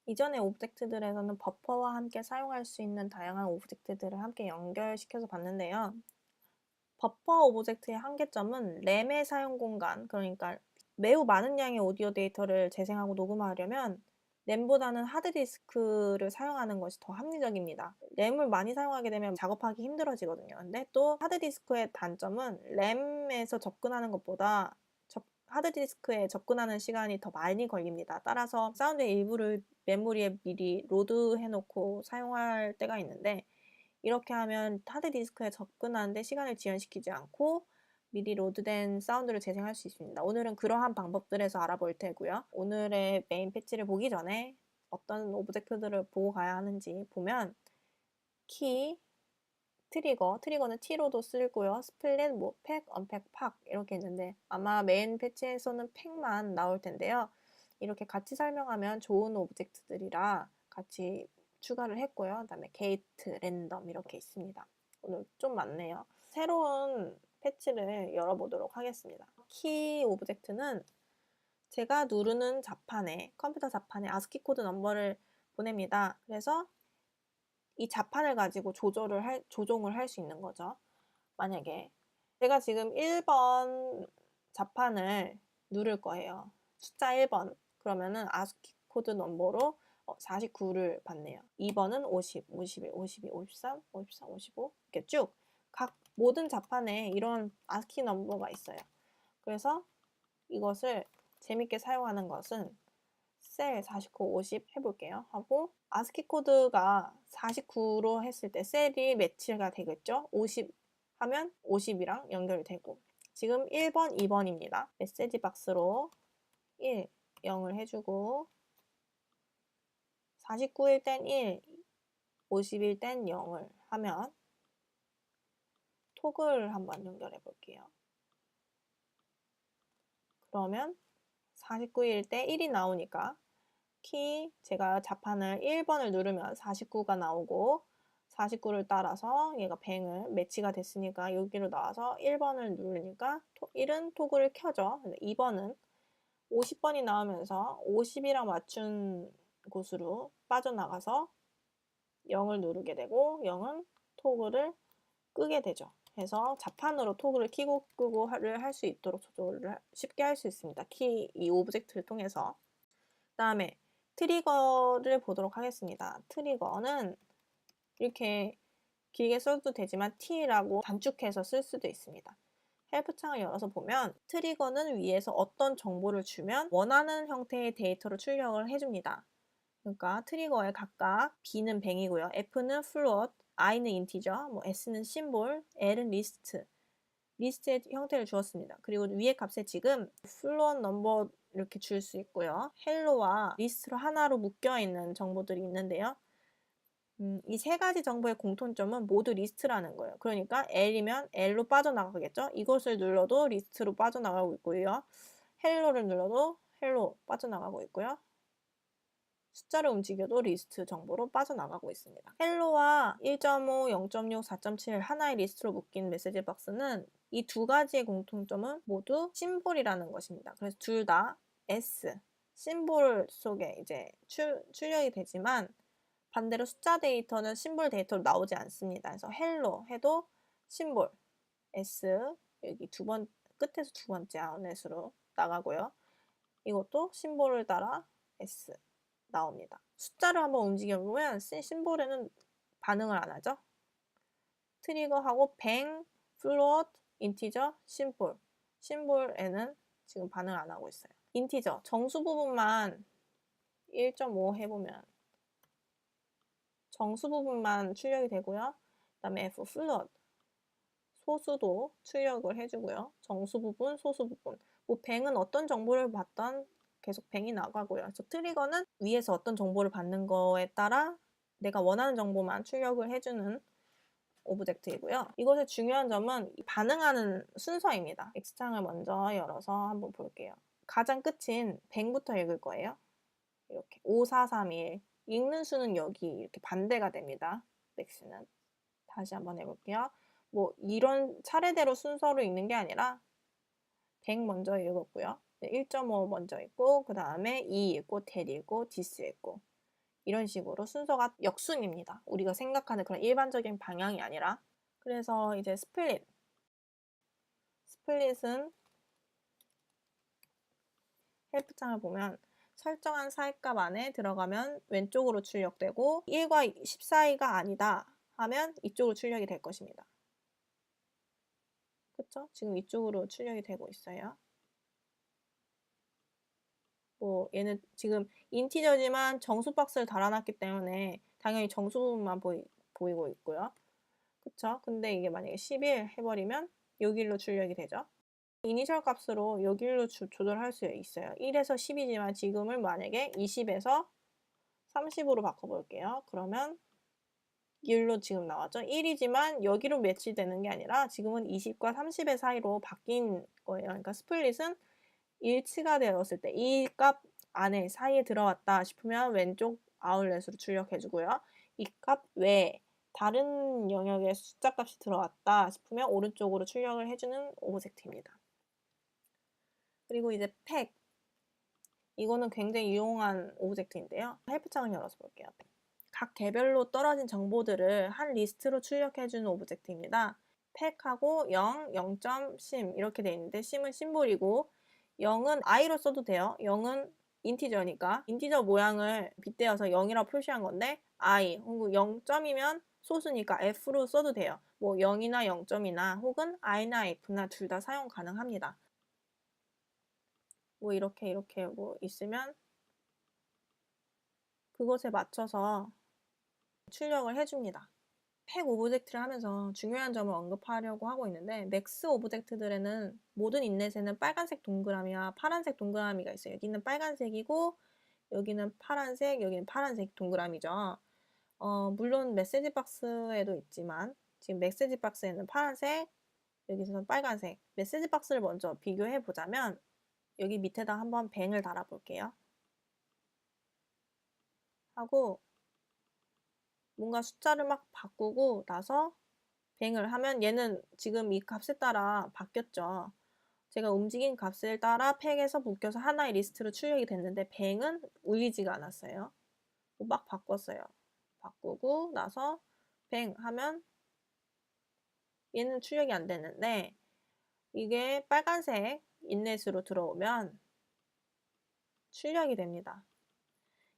이전의 오브젝트들에서는 버퍼와 함께 사용할 수 있는 다양한 오브젝트들을 함께 연결시켜서 봤는데요. 버퍼 오브젝트의 한계점은 램의 사용 공간, 그러니까 매우 많은 양의 오디오 데이터를 재생하고 녹음하려면 램보다는 하드디스크를 사용하는 것이 더 합리적입니다. 램을 많이 사용하게 되면 작업하기 힘들어지거든요. 근데 또 하드디스크의 단점은 램에서 접근하는 것보다 하드디스크에 접근하는 시간이 더 많이 걸립니다. 따라서 사운드의 일부를 메모리에 미리 로드해 놓고 사용할 때가 있는데, 이렇게 하면 하드디스크에 접근하는데 시간을 지연시키지 않고 미리 로드된 사운드를 재생할 수 있습니다. 오늘은 그러한 방법들에서 알아볼 테고요. 오늘의 메인 패치를 보기 전에 어떤 오브젝트들을 보고 가야 하는지 보면, 키, 트리거는 T로도 쓰고요. 스플릿, 팩, 언팩, 팍 이렇게 있는데 아마 메인 패치에서는 팩만 나올 텐데요. 이렇게 같이 설명하면 좋은 오브젝트들이라 같이 추가를 했고요. 그다음에 게이트, 랜덤 이렇게 있습니다. 오늘 좀 많네요. 새로운 패치를 열어보도록 하겠습니다. 키 오브젝트는 제가 누르는 자판에, 컴퓨터 자판에 아스키 코드 넘버를 보냅니다. 그래서 이 자판을 가지고 조종을 할 수 있는 거죠. 만약에 제가 지금 1번 자판을 누를 거예요. 숫자 1번. 그러면은 아스키 코드 넘버로 49를 받네요. 2번은 50, 51, 52, 53, 54, 55 이렇게 쭉 각 모든 자판에 이런 아스키 넘버가 있어요. 그래서 이것을 재밌게 사용하는 것은 셀 49, 50 해볼게요. 하고 아스키 코드가 49로 했을 때 셀이 매치가 되겠죠? 50 하면 50이랑 연결이 되고, 지금 1번, 2번입니다. 메시지 박스로 1, 0을 해주고 49일 땐 1, 50일 땐 0을 하면 톡을 한번 연결해 볼게요. 그러면 49일 때 1이 나오니까 제가 자판을 1번을 누르면 49가 나오고 49를 따라서 얘가 뱅을 매치가 됐으니까 여기로 나와서 1번을 누르니까 1은 토글을 켜죠. 근데 2번은 50번이 나오면서 50이랑 맞춘 곳으로 빠져나가서 0을 누르게 되고 0은 토글을 끄게 되죠. 그래서 자판으로 토글을 켜고 끄고를 할 수 있도록 조절을 쉽게 할 수 있습니다. 이 오브젝트를 통해서. 그다음에 트리거를 보도록 하겠습니다. 트리거는 이렇게 길게 써도 되지만 T라고 단축해서 쓸 수도 있습니다. 헬프 창을 열어서 보면 트리거는 위에서 어떤 정보를 주면 원하는 형태의 데이터로 출력을 해줍니다. 그러니까 트리거에 각각 B는 뱅이고요. F는 float, I는 인티저, S는 심볼, L은 리스트의 형태를 주었습니다. 그리고 위의 값에 지금 float 넘버 이렇게 줄 수 있고요. 헬로와 리스트로 하나로 묶여있는 정보들이 있는데요. 이 세 가지 정보의 공통점은 모두 리스트라는 거예요. 그러니까 L이면 L로 빠져나가겠죠? 이것을 눌러도 리스트로 빠져나가고 있고요. 헬로를 눌러도 헬로 빠져나가고 있고요. 숫자를 움직여도 리스트 정보로 빠져나가고 있습니다. 헬로와 1.5, 0.6, 4.7 하나의 리스트로 묶인 메시지 박스는 이 두 가지의 공통점은 모두 심볼이라는 것입니다. 그래서 둘 다 S, 심볼 속에 이제 출력이 되지만 반대로 숫자 데이터는 심볼 데이터로 나오지 않습니다. 그래서 헬로 해도 심볼 S, 여기 끝에서 두 번째 아웃렛으로 나가고요. 이것도 심볼을 따라 S 나옵니다. 숫자를 한번 움직여보면 심볼에는 반응을 안 하죠. 트리거하고 뱅, 플로트, 인티저, 심볼에는 지금 반응을 안 하고 있어요. 인티저, 정수 부분만 1.5 해보면 정수 부분만 출력이 되고요. 그 다음에 F, 플롯, 소수도 출력을 해주고요. 정수 부분, 소수 부분. 뱅은 어떤 정보를 받던 계속 뱅이 나가고요. 그래서 트리거는 위에서 어떤 정보를 받는 거에 따라 내가 원하는 정보만 출력을 해주는 오브젝트이고요. 이것의 중요한 점은 반응하는 순서입니다. X창을 먼저 열어서 한번 볼게요. 가장 끝인 뱅부터 읽을 거예요. 이렇게 5, 4, 3, 1 읽는 수는 여기 이렇게 반대가 됩니다. 맥스는. 다시 한번 해볼게요. 이런 차례대로 순서로 읽는 게 아니라 100 먼저 읽었고요. 1.5 먼저 읽고 그 다음에 2 읽고 대 읽고 디스 읽고 이런 식으로 순서가 역순입니다. 우리가 생각하는 그런 일반적인 방향이 아니라. 그래서 이제 스플릿은 헬프창을 보면 설정한 사이값 안에 들어가면 왼쪽으로 출력되고 1과 10 사이가 아니다 하면 이쪽으로 출력이 될 것입니다. 그쵸? 지금 이쪽으로 출력이 되고 있어요. 뭐 얘는 지금 인티저지만 정수 박스를 달아놨기 때문에 당연히 정수 부분만 보이고 있고요. 그쵸? 근데 이게 만약에 11 해버리면 여기로 출력이 되죠. 이니셜 값으로 여기로 조절할 수 있어요. 1에서 10이지만 지금은 만약에 20에서 30으로 바꿔볼게요. 그러면 1로 지금 나왔죠. 1이지만 여기로 매치되는 게 아니라 지금은 20과 30의 사이로 바뀐 거예요. 그러니까 스플릿은 일치가 되었을 때 이 값 안에 사이에 들어왔다 싶으면 왼쪽 아웃렛으로 출력해주고요. 이 값 외에 다른 영역의 숫자 값이 들어왔다 싶으면 오른쪽으로 출력을 해주는 오브젝트입니다. 그리고 이제 팩. 이거는 굉장히 유용한 오브젝트인데요. 헬프창을 열어서 볼게요. 각 개별로 떨어진 정보들을 한 리스트로 출력해주는 오브젝트입니다. 팩하고 0, 0.sim 이렇게 되어 있는데 sim은 심볼이고 0은 i로 써도 돼요. 0은 인티저니까 인티저 모양을 빗대어서 0이라고 표시한 건데 i 혹은 0점이면 소수니까 f로 써도 돼요. 뭐 0이나 0점이나 혹은 i나 f나 둘 다 사용 가능합니다. 뭐 이렇게 뭐 있으면 그것에 맞춰서 출력을 해줍니다. 팩 오브젝트를 하면서 중요한 점을 언급하려고 하고 있는데 맥스 오브젝트들에는 모든 인넷에는 빨간색 동그라미와 파란색 동그라미가 있어요. 여기는 빨간색이고 여기는 파란색, 여기는 파란색 동그라미죠. 물론 메시지 박스에도 있지만 지금 메시지 박스에는 파란색, 여기서는 빨간색. 메시지 박스를 먼저 비교해 보자면 여기 밑에다 한번 뱅을 달아 볼게요. 하고 뭔가 숫자를 막 바꾸고 나서 뱅을 하면 얘는 지금 이 값에 따라 바뀌었죠. 제가 움직인 값을 따라 팩에서 묶여서 하나의 리스트로 출력이 됐는데 뱅은 울리지가 않았어요. 막 바꿨어요. 바꾸고 나서 뱅 하면 얘는 출력이 안 됐는데 이게 빨간색 인넷으로 들어오면 출력이 됩니다.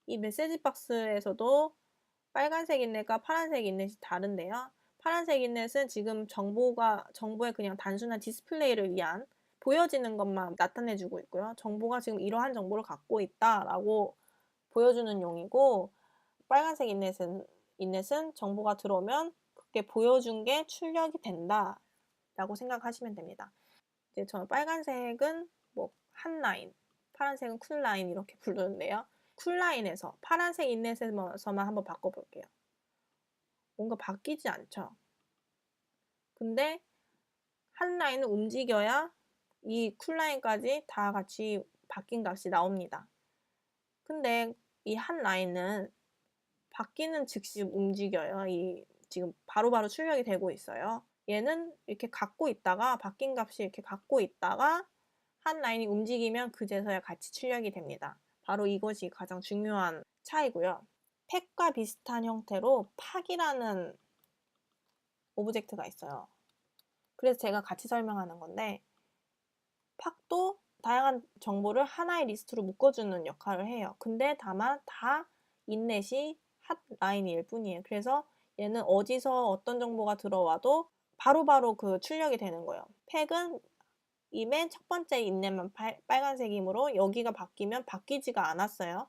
이 메시지 박스에서도 빨간색 인넷과 파란색 인넷이 다른데요. 파란색 인넷은 지금 정보의 그냥 단순한 디스플레이를 위한 보여지는 것만 나타내주고 있고요. 정보가 지금 이러한 정보를 갖고 있다라고 보여주는 용이고 빨간색 인넷은 정보가 들어오면 그게 보여준 게 출력이 된다라고 생각하시면 됩니다. 이제 저는 빨간색은 뭐 한 라인, 파란색은 쿨 라인 이렇게 부르는데요. 쿨 라인에서 파란색 인넷에서만 한번 바꿔볼게요. 뭔가 바뀌지 않죠. 근데 한 라인은 움직여야 이 쿨라인까지 다 같이 바뀐 값이 나옵니다. 근데 이 한 라인은 바뀌는 즉시 움직여요. 지금 바로바로 출력이 되고 있어요. 얘는 이렇게 갖고 있다가 바뀐 값이 이렇게 갖고 있다가 한 라인이 움직이면 그제서야 같이 출력이 됩니다. 바로 이것이 가장 중요한 차이고요. 팩과 비슷한 형태로 팍이라는 오브젝트가 있어요. 그래서 제가 같이 설명하는 건데 팍도 다양한 정보를 하나의 리스트로 묶어주는 역할을 해요. 근데 다만 다 인넷이 한 라인일 뿐이에요. 그래서 얘는 어디서 어떤 정보가 들어와도 바로바로 그 출력이 되는 거예요. 팩은 이 맨 첫 번째 인넷만 빨간색이므로 여기가 바뀌면 바뀌지가 않았어요.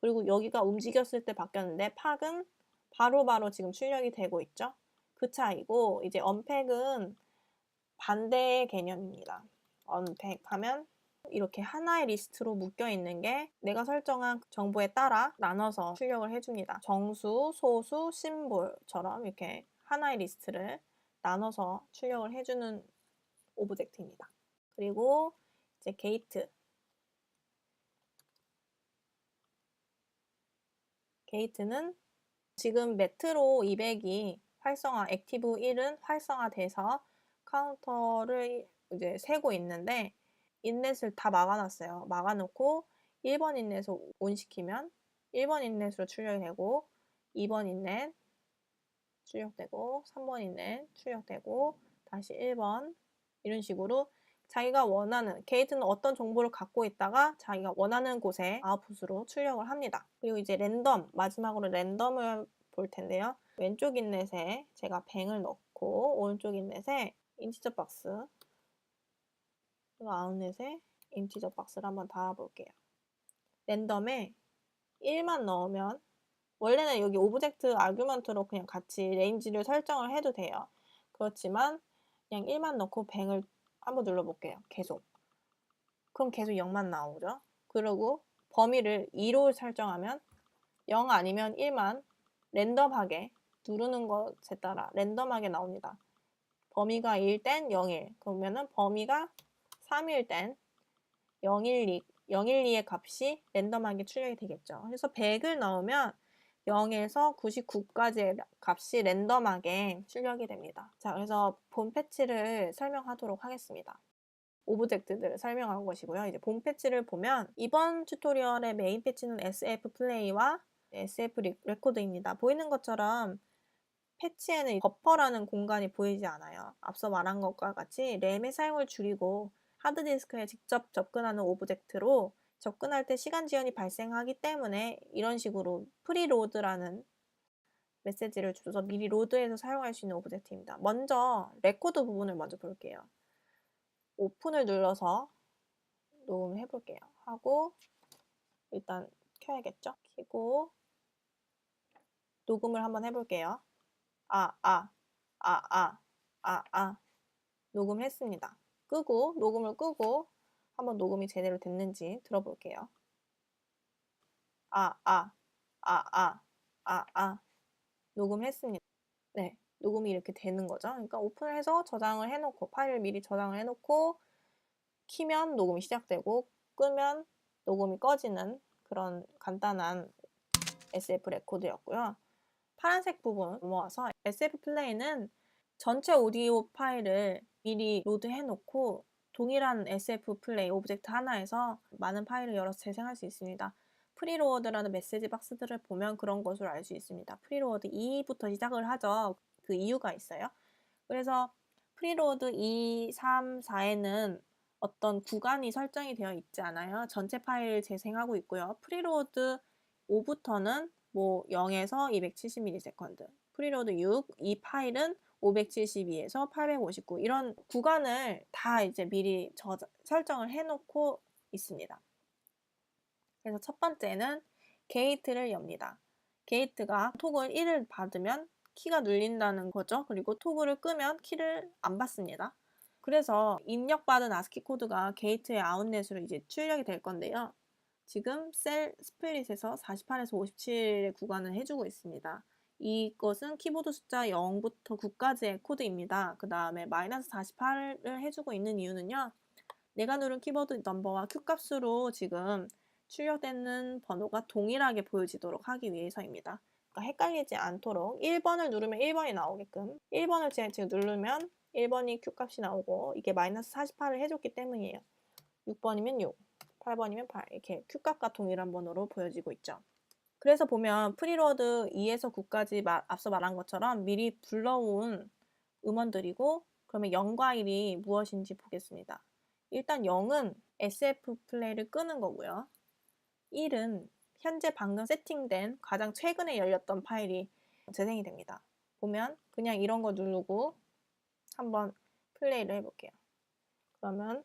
그리고 여기가 움직였을 때 바뀌었는데 팍은 바로바로 지금 출력이 되고 있죠. 그 차이고 이제 언팩은 반대의 개념입니다. 언팩하면 이렇게 하나의 리스트로 묶여 있는 게 내가 설정한 정보에 따라 나눠서 출력을 해줍니다. 정수, 소수, 심볼처럼 이렇게 하나의 리스트를 나눠서 출력을 해주는 오브젝트입니다. 그리고 이제 게이트는 지금 메트로 200이 액티브 1은 활성화돼서 카운터를 이제 세고 있는데 인넷을 다 막아놨어요. 막아놓고 1번 인넷을 온시키면 1번 인넷으로 출력이 되고 2번 인넷 출력되고 3번 인넷 출력되고 다시 1번 이런 식으로 자기가 원하는 게이트는 어떤 정보를 갖고 있다가 자기가 원하는 곳에 아웃풋으로 출력을 합니다. 그리고 이제 랜덤, 마지막으로 랜덤을 볼 텐데요. 왼쪽 인넷에 제가 뱅을 넣고 오른쪽 인넷에 인티저 박스 그리고 아웃넷에 인티저 박스를 한번 달아볼게요. 랜덤에 1만 넣으면 원래는 여기 오브젝트 아규먼트로 그냥 같이 레인지를 설정을 해도 돼요. 그렇지만 그냥 1만 넣고 뱅을 한번 눌러볼게요. 계속. 그럼 계속 0만 나오죠. 그리고 범위를 2로 설정하면 0 아니면 1만 랜덤하게 누르는 것에 따라 랜덤하게 나옵니다. 범위가 1 땐 0일 그러면은 범위가 3일 땐 012, 012의 값이 랜덤하게 출력이 되겠죠. 그래서 100을 넣으면 0에서 99까지의 값이 랜덤하게 출력이 됩니다. 자, 그래서 본 패치를 설명하도록 하겠습니다. 오브젝트들을 설명한 것이고요. 이제 본 패치를 보면 이번 튜토리얼의 메인 패치는 SF 플레이와 SF 레코드입니다. 보이는 것처럼 패치에는 버퍼라는 공간이 보이지 않아요. 앞서 말한 것과 같이 램의 사용을 줄이고 하드디스크에 직접 접근하는 오브젝트로 접근할 때 시간 지연이 발생하기 때문에 이런 식으로 프리로드라는 메시지를 줘서 미리 로드해서 사용할 수 있는 오브젝트입니다. 먼저 레코드 부분을 먼저 볼게요. 오픈을 눌러서 녹음을 해볼게요. 하고 일단 켜야겠죠? 켜고 녹음을 한번 해볼게요. 녹음했습니다. 녹음을 끄고 한번 녹음이 제대로 됐는지 들어볼게요. 녹음했습니다. 네, 녹음이 이렇게 되는 거죠. 그러니까 오픈을 해서 저장을 해놓고 파일을 미리 저장을 해놓고 키면 녹음이 시작되고 끄면 녹음이 꺼지는 그런 간단한 SF 레코드였고요. 파란색 부분 넘어와서 SF 플레이는 전체 오디오 파일을 미리 로드해 놓고 동일한 SF 플레이 오브젝트 하나에서 많은 파일을 열어서 재생할 수 있습니다. 프리로어드라는 메시지 박스들을 보면 그런 것으로 알 수 있습니다. 프리로어드 2부터 시작을 하죠. 그 이유가 있어요. 그래서 프리로어드 2, 3, 4에는 어떤 구간이 설정이 되어 있지 않아요. 전체 파일을 재생하고 있고요. 프리로어드 5부터는 뭐 0에서 270ms, 프리로드 6, 이 파일은 572에서 859 이런 구간을 다 이제 미리 설정을 해놓고 있습니다. 그래서 첫 번째는 게이트를 엽니다. 게이트가 토글 1을 받으면 키가 눌린다는 거죠. 그리고 토글을 끄면 키를 안 받습니다. 그래서 입력받은 아스키 코드가 게이트의 아웃렛으로 이제 출력이 될 건데요. 지금 셀 스플릿에서 48에서 57의 구간을 해주고 있습니다. 이것은 키보드 숫자 0부터 9까지의 코드입니다. 그 다음에 마이너스 48을 해주고 있는 이유는요. 내가 누른 키보드 넘버와 Q값으로 지금 출력되는 번호가 동일하게 보여지도록 하기 위해서입니다. 그러니까 헷갈리지 않도록 1번을 누르면 1번이 나오게끔 1번을 지금 누르면 1번이 Q값이 나오고 이게 마이너스 48을 해줬기 때문이에요. 6번이면 6, 8번이면 8 이렇게 Q값과 동일한 번호로 보여지고 있죠. 그래서 보면 프리로드 2에서 9까지 앞서 말한 것처럼 미리 불러온 음원들이고 그러면 0과 1이 무엇인지 보겠습니다. 일단 0은 SF 플레이를 끄는 거고요. 1은 현재 방금 세팅된 가장 최근에 열렸던 파일이 재생이 됩니다. 보면 그냥 이런 거 누르고 한번 플레이를 해볼게요. 그러면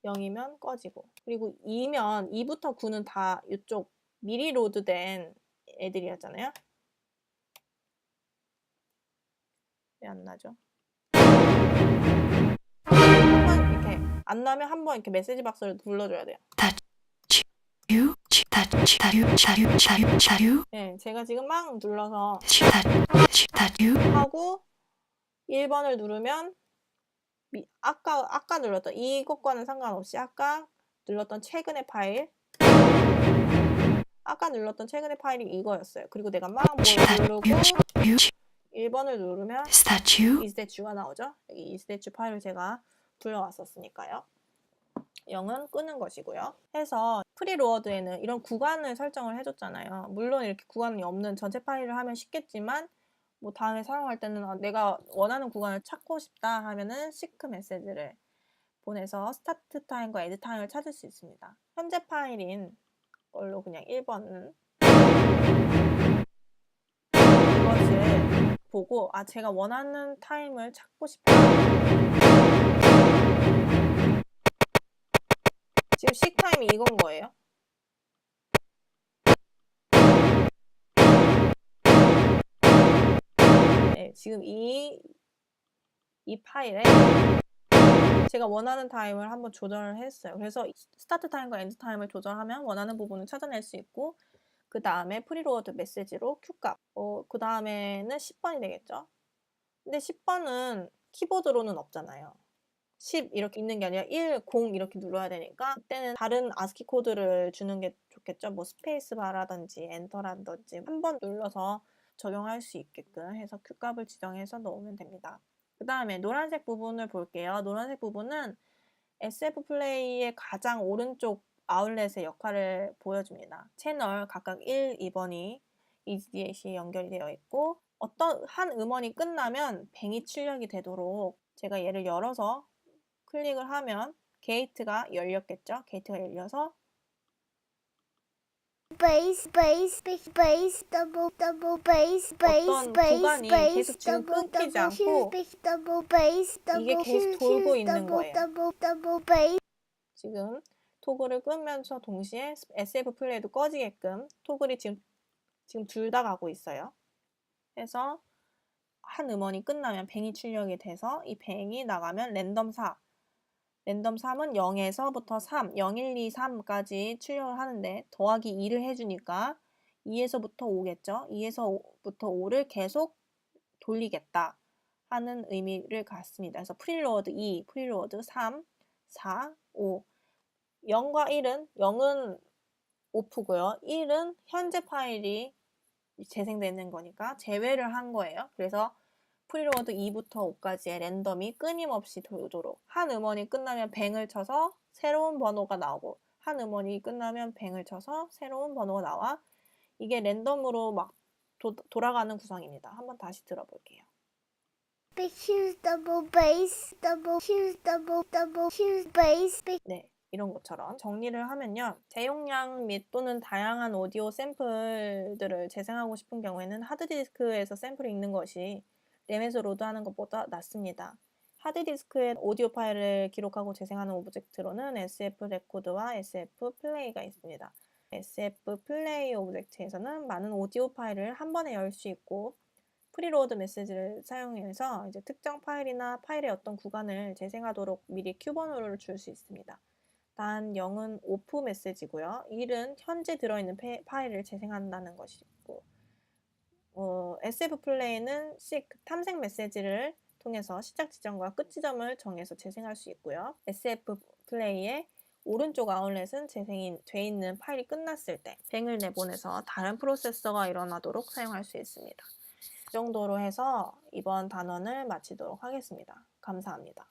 0이면 꺼지고 그리고 2면 2부터 9는 다 이쪽 미리 로드된 애들이었잖아요. 왜 안 나죠? 한번 이렇게 안 나면 한번 이렇게 메시지 박스를 눌러줘야 돼요. 네, 제가 지금 막 눌러서 하고 1번을 누르면 아까 눌렀던 이것과는 상관없이 아까 눌렀던 최근의 파일 아까 눌렀던 최근의 파일이 이거였어요. 그리고 내가 막 누르고 1번을 누르면 이스태츄가 나오죠. 여기 이스태츄 파일을 제가 불러왔었으니까요. 0은 끄는 것이고요. 해서 프리로어드에는 이런 구간을 설정을 해줬잖아요. 물론 이렇게 구간이 없는 전체 파일을 하면 쉽겠지만 뭐 다음에 사용할 때는 내가 원하는 구간을 찾고 싶다 하면은 시크 메시지를 보내서 스타트 타임과 엔드 타임을 찾을 수 있습니다. 현재 파일인 걸로 그냥 1번은 이것을 보고 제가 원하는 타임을 찾고 싶다. 지금 식 타임이 이건 거예요. 네, 지금 이 파일에 제가 원하는 타임을 한번 조절을 했어요. 그래서 스타트 타임과 엔드 타임을 조절하면 원하는 부분을 찾아낼 수 있고, 그 다음에 프리로어드 메시지로 Q값, 그 다음에는 10번이 되겠죠. 근데 10번은 키보드로는 없잖아요. 10 이렇게 있는 게 아니라 1, 0 이렇게 눌러야 되니까 그때는 다른 아스키 코드를 주는 게 좋겠죠. 뭐 스페이스바라든지 엔터라든지 한 번 눌러서 적용할 수 있게끔 해서 Q값을 지정해서 넣으면 됩니다. 그 다음에 노란색 부분을 볼게요. 노란색 부분은 SF 플레이의 가장 오른쪽 아울렛의 역할을 보여줍니다. 채널 각각 1, 2번이 EDH에 연결이 되어 있고, 어떤 한 음원이 끝나면 뱅이 출력이 되도록 제가 얘를 열어서 클릭을 하면 게이트가 열렸겠죠? 게이트가 열려서 어떤 구간이 계속 지금 끊기지 않고 이게 계속 돌고 있는 거예요. 지금 토글을 끄면서 동시에 SF 플레이도 꺼지게끔 토글이 지금 둘 다 가고 있어요. 그래서 한 음원이 끝나면 뱅이 출력이 돼서 이 뱅이 나가면 랜덤 4, 랜덤 3은 0에서부터 3, 0, 1, 2, 3까지 출력을 하는데 더하기 2를 해주니까 2에서부터 5겠죠. 2에서부터 5를 계속 돌리겠다 하는 의미를 갖습니다. 그래서 프리로어드 2, 프리로어드 3, 4, 5. 0과 1은 0은 오프고요. 1은 현재 파일이 재생되는 거니까 제외를 한 거예요. 그래서 프리로어드 2부터 5까지의 랜덤이 끊임없이 돌도록 한 음원이 끝나면 뱅을 쳐서 새로운 번호가 나오고 한 음원이 끝나면 뱅을 쳐서 새로운 번호가 나와 이게 랜덤으로 막 돌아가는 구성입니다. 한번 다시 들어볼게요. 네, 이런 것처럼 정리를 하면요. 대용량 및 또는 다양한 오디오 샘플들을 재생하고 싶은 경우에는 하드디스크에서 샘플을 읽는 것이 램에서 로드하는 것보다 낫습니다. 하드디스크에 오디오 파일을 기록하고 재생하는 오브젝트로는 SF 레코드와 SF 플레이가 있습니다. SF 플레이 오브젝트에서는 많은 오디오 파일을 한 번에 열 수 있고 프리로드 메시지를 사용해서 이제 특정 파일이나 파일의 어떤 구간을 재생하도록 미리 Q번호를 줄 수 있습니다. 단 0은 오프 메시지고요. 1은 현재 들어있는 파일을 재생한다는 것이고 SF 플레이는 탐색 메시지를 통해서 시작 지점과 끝 지점을 정해서 재생할 수 있고요. SF 플레이의 오른쪽 아울렛은 재생이 돼 있는 파일이 끝났을 때 뱅을 내보내서 다른 프로세서가 일어나도록 사용할 수 있습니다. 이 정도로 해서 이번 단원을 마치도록 하겠습니다. 감사합니다.